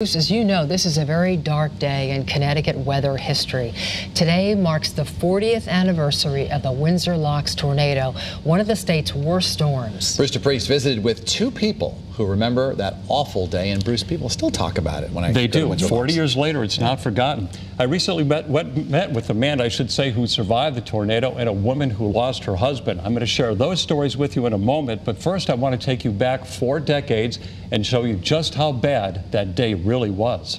As you know, this is a very dark day in Connecticut weather history. Today marks the 40th anniversary of the Windsor Locks tornado, one of the state's worst storms. Bruce Priest visited with two people who remember that awful day, and Bruce, people still talk about it when I They go to do. Windsor 40 Locks. years later, it's not forgotten. I recently met with a man, I should say, who survived the tornado and a woman who lost her husband. I'm going to share those stories with you in a moment, but first I want to take you back 4 decades and show you just how bad that day really was.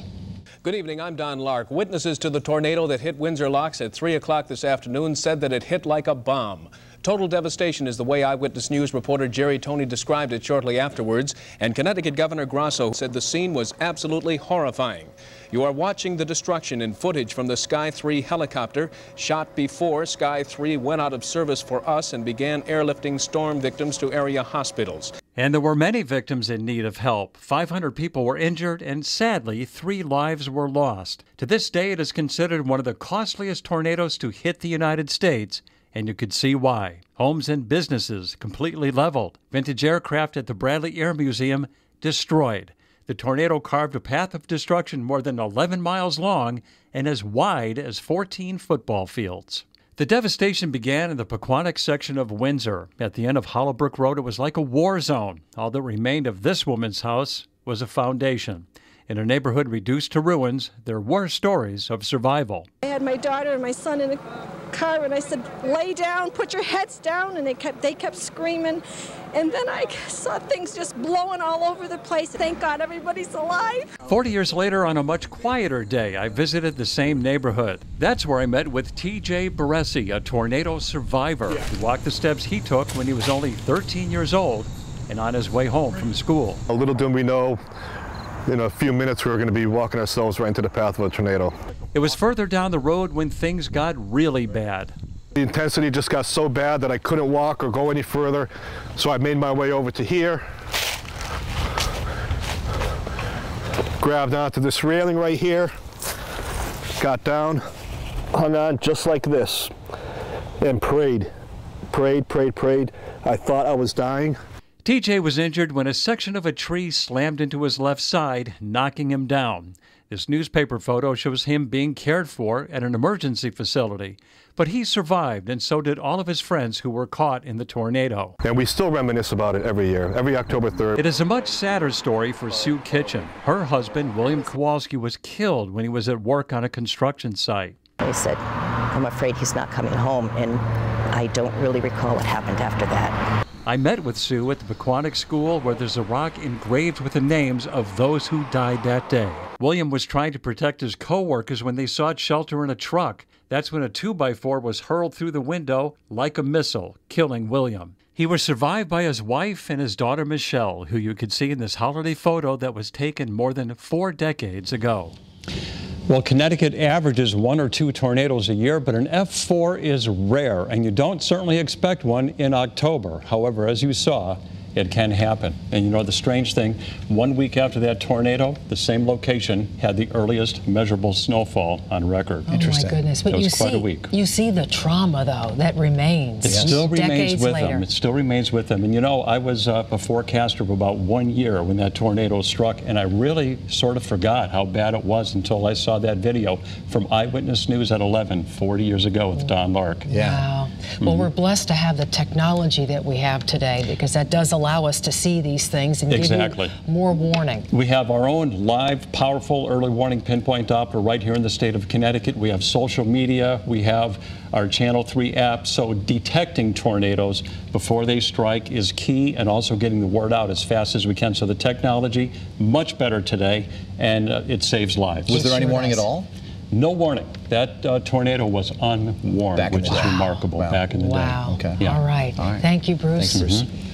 Good evening, I'm Don Lark. Witnesses to the tornado that hit Windsor Locks at 3 o'clock this afternoon said that it hit like a bomb. Total devastation is the way Eyewitness News reporter Jerry Toney described it shortly afterwards, and Connecticut Governor Grasso said the scene was absolutely horrifying. You are watching the destruction in footage from the Sky 3 helicopter, shot before Sky 3 went out of service for us and began airlifting storm victims to area hospitals. And there were many victims in need of help. 500 people were injured, and sadly, 3 lives were lost. To this day, it is considered one of the costliest tornadoes to hit the United States, and you could see why. Homes and businesses completely leveled. Vintage aircraft at the Bradley Air Museum destroyed. The tornado carved a path of destruction more than 11 miles long and as wide as 14 football fields. The devastation began in the Pequannock section of Windsor. At the end of Hollowbrook Road, it was like a war zone. All that remained of this woman's house was a foundation. In a neighborhood reduced to ruins, there were stories of survival. I had my daughter and my son in the car, and I said, lay down, put your heads down, and they kept screaming. And then I saw things just blowing all over the place. Thank God everybody's alive. 40 years later, on a much quieter day, I visited the same neighborhood. That's where I met with T.J. BARRESI, a tornado survivor. He walked the steps he took when he was only 13 years old and on his way home from school. Little did we know, in a few minutes we were going to be walking ourselves right into the path of a tornado. It was further down the road when things got really bad. The intensity just got so bad that I couldn't walk or go any further, so I made my way over to here, grabbed onto this railing right here, got down, hung on just like this, and prayed. I thought I was dying. TJ was injured when a section of a tree slammed into his left side, knocking him down. This newspaper photo shows him being cared for at an emergency facility. But he survived, and so did all of his friends who were caught in the tornado. And we still reminisce about it every year, every October 3rd. It is a much sadder story for Sue Kitchen. Her husband, William Kowalski, was killed when he was at work on a construction site. He said, I'm afraid he's not coming home, and I don't really recall what happened after that. I met with Sue at the Pequannock School, where there's a rock engraved with the names of those who died that day. William was trying to protect his co-workers when they sought shelter in a truck. That's when a 2x4 was hurled through the window like a missile, killing William. He was survived by his wife and his daughter Michelle, who you could see in this holiday photo that was taken more than 4 decades ago. Well, Connecticut averages 1 or 2 tornadoes a year, but an F4 is rare, and you don't certainly expect one in October. However, as you saw, it can happen. And you know the strange thing, 1 week after that tornado, the same location had the earliest measurable snowfall on record. Oh my goodness! But it was quite a week. You see the trauma though that remains. It still remains with later. them. It still remains with them. And you know, I was a forecaster of about 1 year when that tornado struck, and I really sort of forgot how bad it was until I saw that video from Eyewitness News at 11, 40 years ago with Don Lark. Yeah. Wow. Well, we're blessed to have the technology that we have today, because that does allow us to see these things and give you more warning. We have our own live, powerful early warning pinpoint Doppler right here in the state of Connecticut. We have social media. We have our Channel 3 app. So detecting tornadoes before they strike is key, and also getting the word out as fast as we can. So the technology, much better today, and it saves lives. Was there any warning at all? No warning. That tornado was unwarned, which is remarkable back in the day. Wow. Okay. Yeah. All right. Thank you, Bruce. Thanks, Bruce.